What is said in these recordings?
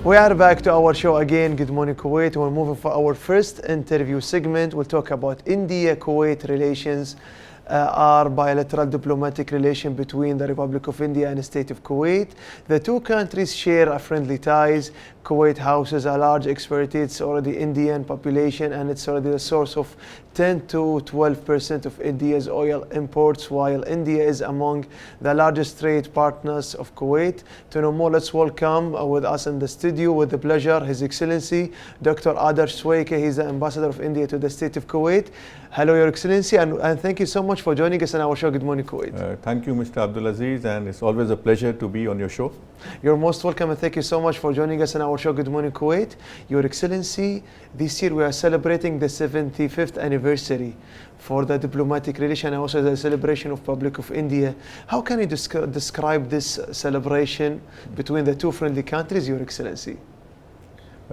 We are back to our show again. Good morning, Kuwait. We're moving for our first interview segment. We'll talk about India-Kuwait relations, our bilateral diplomatic relation between the Republic of India and the State of Kuwait. The two countries share a friendly ties. Kuwait houses a large expatriate, it's already Indian population, and it's already the source of 10 to 12% of India's oil imports, while India is among the largest trade partners of Kuwait. To know more, let's welcome with us in the studio, with the pleasure, His Excellency Dr. Adarsh Swaika. He's the Ambassador of India to the State of Kuwait. Hello, Your Excellency, and thank you so much for joining us on our show. Good morning, Kuwait. Thank you, Mr. Abdulaziz, and it's always a pleasure to be on your show. You're most welcome, and thank you so much for joining us on our show. Good morning, Kuwait. Your Excellency, this year we are celebrating the 75th anniversary for the diplomatic relation and also the celebration of Republic of India. How can you describe this celebration between the two friendly countries, Your Excellency?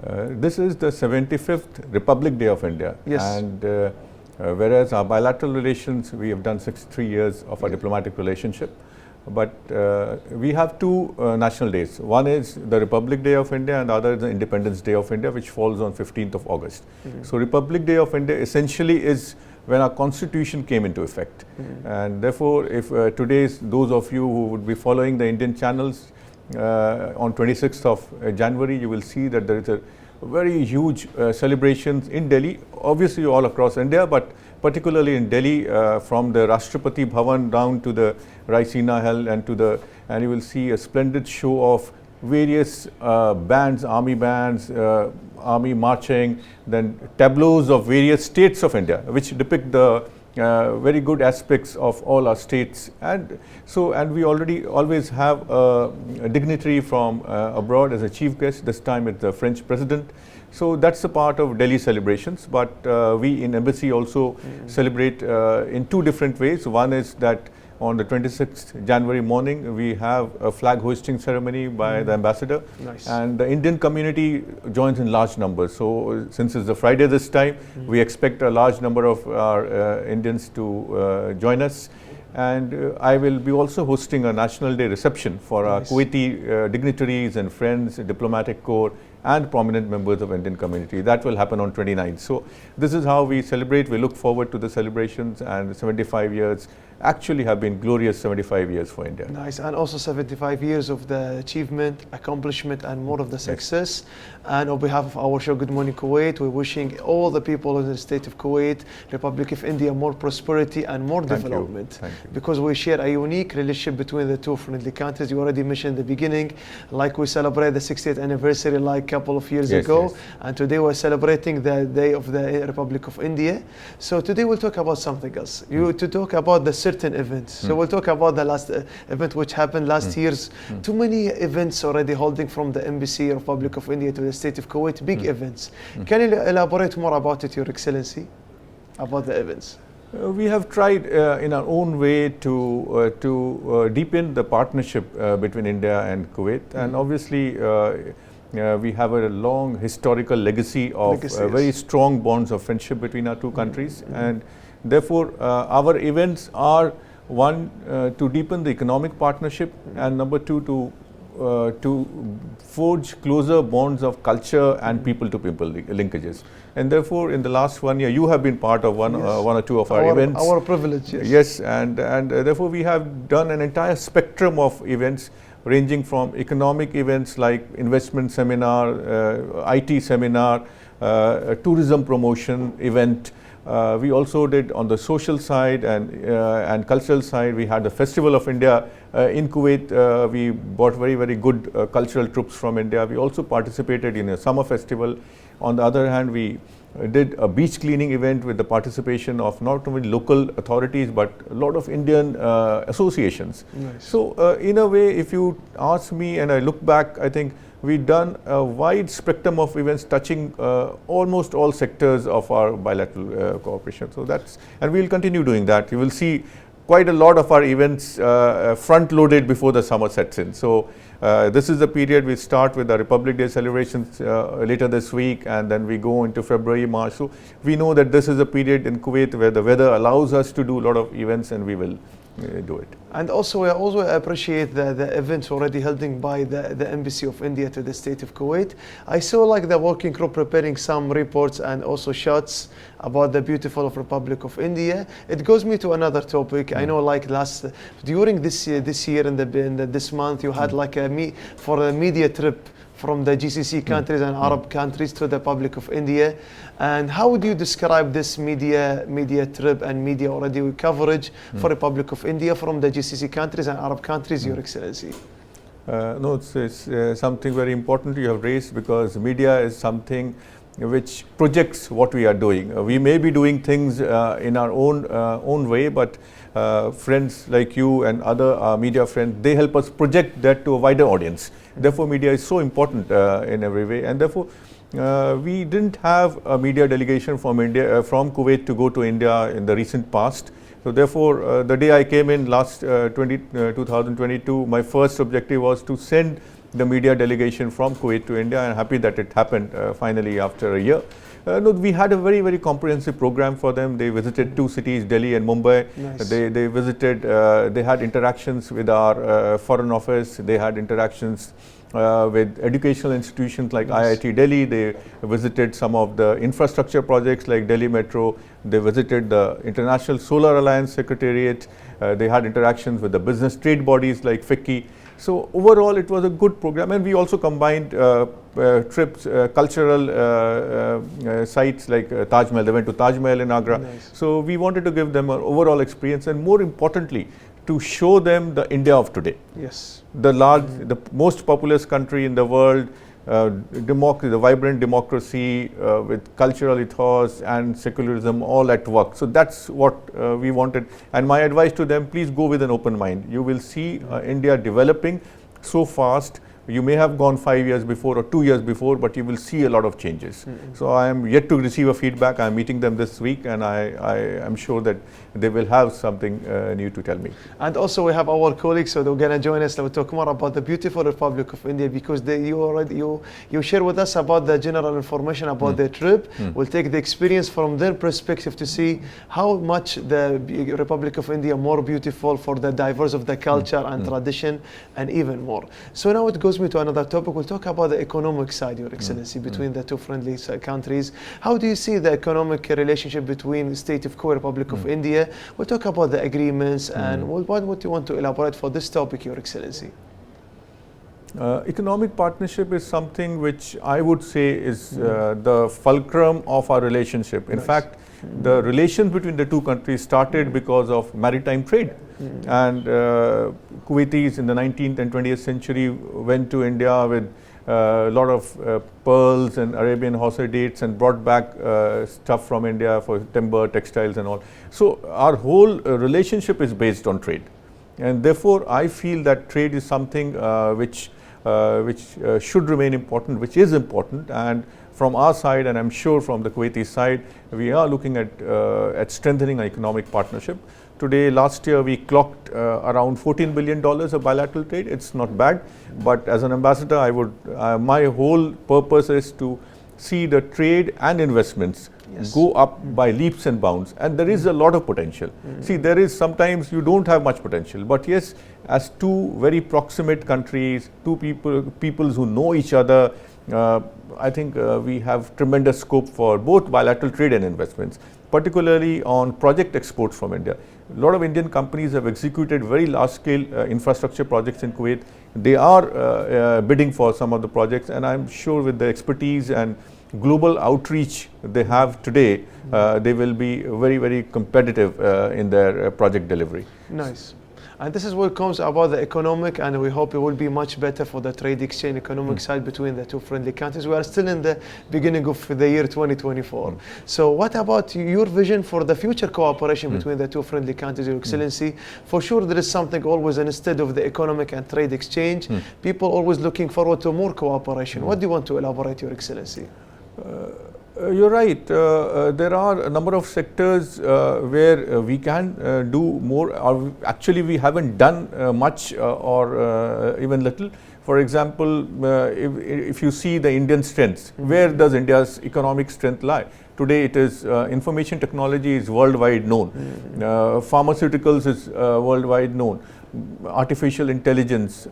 This is the 75th Republic Day of India. Yes. And whereas our bilateral relations, we have done 63 years of our diplomatic relationship. But we have two national days. One is the Republic Day of India and the other is the Independence Day of India, which falls on 15th of August. So Republic Day of India essentially is when our constitution came into effect. And therefore, if those of you who would be following the Indian channels, on 26th of January, you will see that there is a very huge celebrations in Delhi, obviously all across India, but particularly in Delhi, from the Rashtrapati Bhavan down to the Raisina Hill and you will see a splendid show of various bands, army marching, then tableaus of various states of India, which depict the very good aspects of all our states. And we already always have a dignitary from abroad as a chief guest. This time it's the French president. So that's a part of Delhi celebrations, but we in embassy also celebrate in two different ways. One is that on the 26th January morning, we have a flag hoisting ceremony by the ambassador. Nice. And the Indian community joins in large numbers. So since it's a Friday this time, we expect a large number of our Indians to join us. And I will be also hosting a National Day reception for our Kuwaiti dignitaries and friends, diplomatic corps, and prominent members of Indian community. That will happen on 29th. So this is how we celebrate. We look forward to the celebrations, and 75 years actually have been glorious 75 years for India. Nice, and also 75 years of the achievement, accomplishment, and more of the success. And on behalf of our show, Good Morning Kuwait, we're wishing all the people in the state of Kuwait, Republic of India, more prosperity and more development. Thank you. Because we share a unique relationship between the two friendly countries. You already mentioned in the beginning, like we celebrate the 60th anniversary like a couple of years ago, and today we're celebrating the Day of the Republic of India. So today we'll talk about something else. To talk about the certain events. So we'll talk about the last event which happened last year's. Too many events already holding from the Embassy Republic of India to the State of Kuwait, big events. Can you elaborate more about it, Your Excellency, about the events? We have tried in our own way to deepen the partnership between India and Kuwait, and obviously we have a long historical legacy of very strong bonds of friendship between our two countries, and therefore our events are one, to deepen the economic partnership, and number two, to forge closer bonds of culture and people-to-people linkages. And therefore, in the last 1 year, you have been part of one or two of our events. Our privilege, yes. Yes, and therefore we have done an entire spectrum of events, ranging from economic events like investment seminar, IT seminar, tourism promotion event. We also did on the social side and cultural side. We had the Festival of India in Kuwait. We brought very, very good cultural troops from India. We also participated in a summer festival. On the other hand, we did a beach cleaning event with the participation of not only local authorities but a lot of Indian associations. Nice. So in a way, if you ask me and I look back, I think we've done a wide spectrum of events touching almost all sectors of our bilateral cooperation. So and we'll continue doing that. You will see quite a lot of our events front loaded before the summer sets in. So this is the period we start with the Republic Day celebrations later this week, and then we go into February, March. So we know that this is a period in Kuwait where the weather allows us to do a lot of events, and we will do it. And also, I also appreciate the events already held by the Embassy of India to the state of Kuwait. I saw like the working group preparing some reports and also shots about the beautiful of Republic of India. It goes me to another topic. I know like during this year in this month, you had like for a media trip from the GCC countries and Arab countries to the Republic of India. And how would you describe this media trip and media already coverage for Republic of India from the GCC countries and Arab countries, Your Excellency? No, it's something very important you have raised, because media is something which projects what we are doing. We may be doing things in our own way, but friends like you and other media friends, they help us project that to a wider audience. Therefore, media is so important in every way, and therefore we didn't have a media delegation from Kuwait to go to India in the recent past. So therefore, the day I came in last 2022, my first objective was to send the media delegation from Kuwait to India, and happy that it happened finally after a year. No, we had a very, very comprehensive program for them. They visited 2 cities, Delhi and Mumbai. Nice. They visited, they had interactions with our foreign office. They had interactions with educational institutions like IIT Delhi. They visited some of the infrastructure projects like Delhi Metro. They visited the International Solar Alliance Secretariat. They had interactions with the business trade bodies like FICCI. So overall, it was a good program, and we also combined trips, cultural sites like Taj Mahal. They went to Taj Mahal in Agra. Nice. So we wanted to give them an overall experience, and more importantly, to show them the India of today. Yes. The most populous country in the world, the vibrant democracy with cultural ethos and secularism all at work. So that's what we wanted. And my advice to them, please go with an open mind. You will see India developing so fast. You may have gone 5 years before or 2 years before, but you will see a lot of changes. So I am yet to receive a feedback. I am meeting them this week, and I am sure that they will have something new to tell me. And also we have our colleagues, so they're going to join us to talk more about the beautiful Republic of India, because you share with us about the general information about the trip. We'll take the experience from their perspective to see how much the Republic of India more beautiful for the diverse of the culture and tradition, and even more. So now it goes me to another topic. We'll talk about the economic side, Your Excellency, between the two friendly countries. How do you see the economic relationship between the State of Kuwait, Republic of India? We'll talk about the agreements and what you want to elaborate for this topic, Your Excellency. Economic partnership is something which I would say is the fulcrum of our relationship. In fact, the relations between the two countries started because of maritime trade. And Kuwaitis in the 19th and 20th century went to India with a lot of pearls and Arabian horse dates and brought back stuff from India for timber, textiles and all. So our whole relationship is based on trade. And therefore, I feel that trade is something which should remain important, which is important. And from our side, and I'm sure from the Kuwaiti side, we are looking at strengthening our economic partnership. Today, last year, we clocked around $14 billion of bilateral trade. It's not bad, but as an ambassador, my whole purpose is to see the trade and investments go up by leaps and bounds, and there is a lot of potential. See, there is sometimes you don't have much potential, but yes, as two very proximate countries, two peoples who know each other, I think we have tremendous scope for both bilateral trade and investments, particularly on project exports from India. A lot of Indian companies have executed very large-scale infrastructure projects in Kuwait. They are bidding for some of the projects, and I'm sure with the expertise and global outreach they have today, they will be very, very competitive in their project delivery. Nice. And this is what comes about the economic, and we hope it will be much better for the trade exchange economic side between the two friendly countries. We are still in the beginning of the year 2024. So what about your vision for the future cooperation between the two friendly countries, Your Excellency? For sure, there is something always, instead of the economic and trade exchange, people always looking forward to more cooperation. What do you want to elaborate, Your Excellency? You're right. There are a number of sectors where we can do more, or actually we haven't done much or even little. For example, if you see the Indian strengths, where does India's economic strength lie? Today it is information technology is worldwide known. Pharmaceuticals is worldwide known. Artificial intelligence.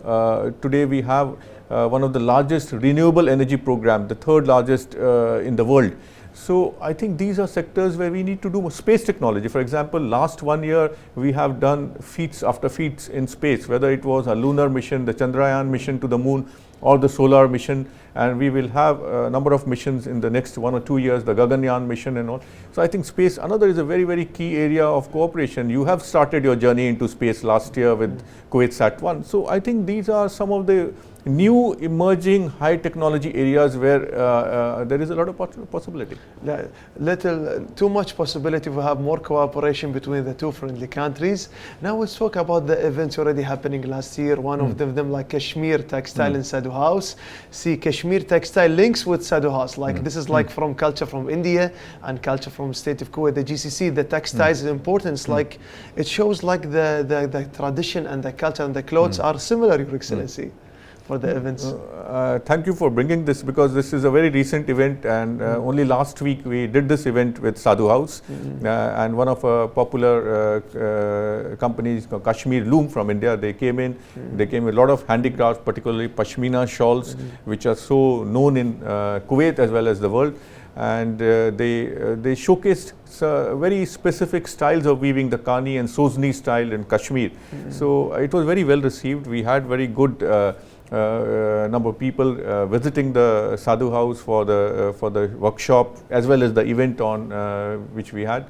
Today we have one of the largest renewable energy program, the third largest in the world. So I think these are sectors where we need to do more. Space technology. For example, last 1 year we have done feats after feats in space, whether it was a lunar mission, the Chandrayaan mission to the moon, or the solar mission, and we will have a number of missions in the next 1 or 2 years, the Gaganyaan mission and all. So I think space, another is a very, very key area of cooperation. You have started your journey into space last year with Kuwait Sat-1. So I think these are some of the new emerging high technology areas where there is a lot of possibility. Too much possibility to have more cooperation between the two friendly countries. Now let's talk about the events already happening last year. One of them like Kashmir Textile in Sadhu House. See, Kashmir Textile links with Sadhu House. Like this is like from culture from India and culture from state of Kuwait. The GCC, the textiles importance, like it shows like the tradition and the culture and the clothes are similar, Your Excellency. For the events. Thank you for bringing this, because this is a very recent event, and only last week we did this event with Sadhu House and one of popular companies, Kashmir Loom from India. They came in, they came with a lot of handicrafts, particularly Pashmina shawls, which are so known in Kuwait as well as the world. And they showcased very specific styles of weaving, the Kani and Sozni style in Kashmir. So it was very well received. We had very good number of people visiting the Sadhu House for the workshop as well as the event on which we had.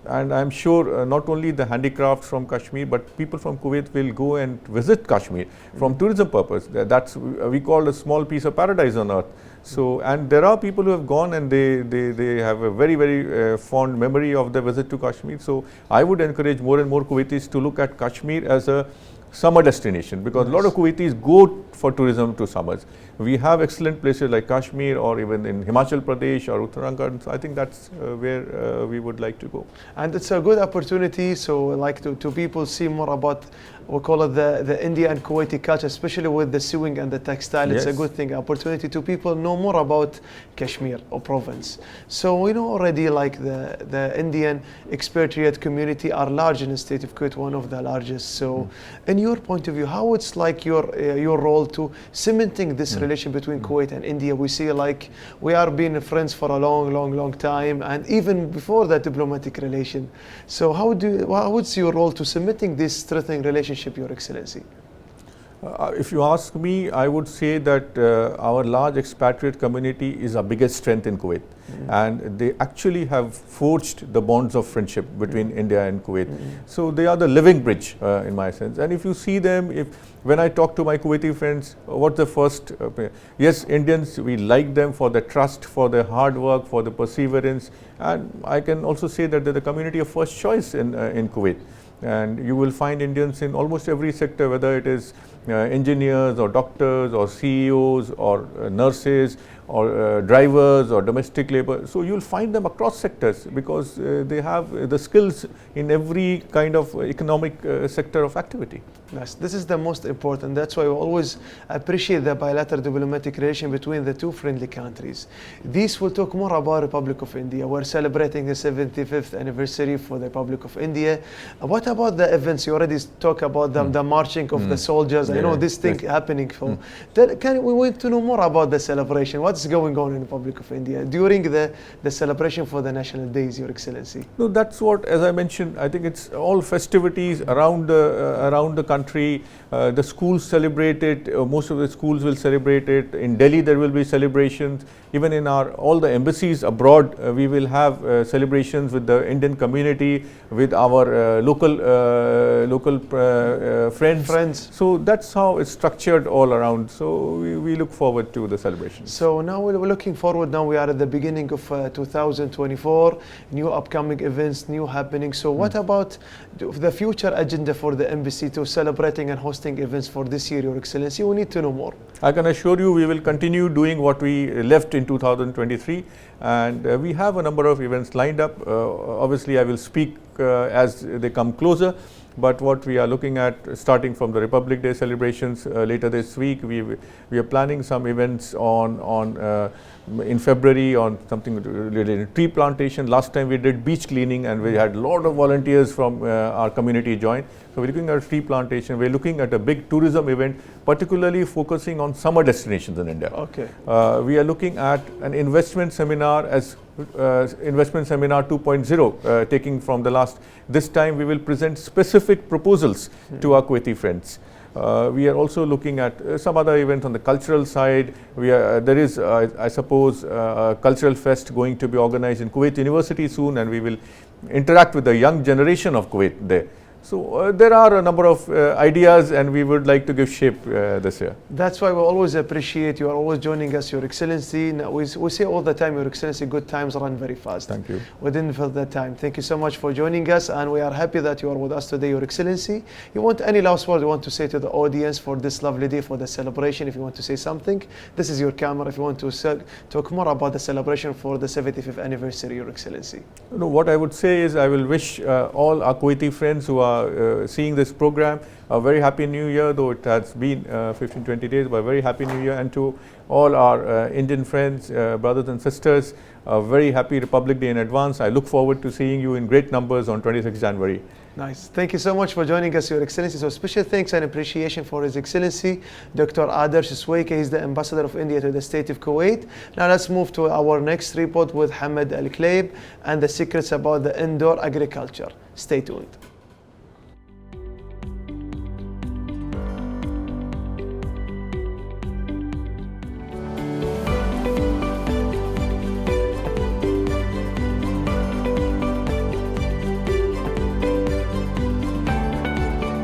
And I'm sure not only the handicrafts from Kashmir, but people from Kuwait will go and visit Kashmir from tourism purpose. That's we call a small piece of paradise on earth. So, and there are people who have gone and they have a very, very fond memory of their visit to Kashmir. So I would encourage more and more Kuwaitis to look at Kashmir as a summer destination, because a lot of Kuwaitis go for tourism to summers. We have excellent places like Kashmir, or even in Himachal Pradesh or Uttarakhand. So I think that's where we would like to go. And it's a good opportunity, so like to people see more about, we call it the Indian and Kuwaiti culture, especially with the sewing and the textile. Yes. It's a good thing, opportunity to people know more about Kashmir or province. So we know already like the Indian expatriate community are large in the state of Kuwait, one of the largest. So in your point of view, how it's like your role to cementing this relation between Kuwait and India? We see like we are being friends for a long time, and even before that diplomatic relation. So what's your role to cementing this strengthening relationship, Your Excellency? If you ask me, I would say that our large expatriate community is our biggest strength in Kuwait. And they actually have forged the bonds of friendship between India and Kuwait. So they are the living bridge in my sense. And if you see them, when I talk to my Kuwaiti friends, what's the first? Yes, Indians, we like them for their trust, for their hard work, for the perseverance. And I can also say that they're the community of first choice in Kuwait. And you will find Indians in almost every sector, whether it is engineers or doctors or CEOs or nurses or drivers or domestic labor. So you'll find them across sectors, because they have the skills in every kind of economic sector of activity. Yes, this is the most important. That's why we always appreciate the bilateral diplomatic relation between the two friendly countries. This will talk more about Republic of India. We're celebrating the 75th anniversary for the Republic of India. What about the events? You already talked about the marching of the soldiers. I know this thing happening. We want to know more about the celebration. What's going on in the Republic of India during the celebration for the national days, Your Excellency? No, that's what, as I mentioned, I think it's all festivities around the country. The schools celebrate it. Most of the schools will celebrate it. In Delhi, there will be celebrations. Even in all the embassies abroad, we will have celebrations with the Indian community, with our local friends. So that's how it's structured all around. So we look forward to the celebration. So now we're looking forward. Now we are at the beginning of 2024. New upcoming events, new happenings. So what about the future agenda for the embassy to celebrating and hosting events for this year, Your Excellency? We need to know more. I can assure you we will continue doing what we left in 2023, and we have a number of events lined up. Obviously, I will speak as they come closer, But what we are looking at, starting from the Republic Day celebrations later this week, we are planning some events in February on something related to tree plantation. Last time we did beach cleaning, and we had a lot of volunteers from our community join. So we're looking at tree plantation. We're looking at a big tourism event, particularly focusing on summer destinations in India. Okay. We are looking at an investment seminar as Investment Seminar 2.0, taking from the last. This time we will present specific proposals to our Kuwaiti friends. We are also looking at some other events on the cultural side. There is, I suppose, a cultural fest going to be organized in Kuwait University soon, and we will interact with the young generation of Kuwait there. So there are a number of ideas, and we would like to give shape this year. That's why we always appreciate you are always joining us, Your Excellency. We say all the time, Your Excellency, good times run very fast. Thank you. We didn't feel that time. Thank you so much for joining us, and we are happy that you are with us today, Your Excellency. You want any last word you want to say to the audience for this lovely day, for the celebration? If you want to say something, this is your camera. If you want to talk more about the celebration for the 75th anniversary, Your Excellency. No, what I would say is I will wish all our Kuwaiti friends who are seeing this program a very happy new year, though it has been 15-20 days, but a very happy new year. And to all our Indian friends, brothers and sisters, a very happy Republic Day in advance. I look forward to seeing you in great numbers on 26 January. Nice. Thank you so much for joining us, Your Excellency. So special thanks and appreciation for His Excellency, Dr. Adarsh Swaika. He's the Ambassador of India to the State of Kuwait. Now let's move to our next report with Hamad Al Kleib and the secrets about the indoor agriculture. Stay tuned.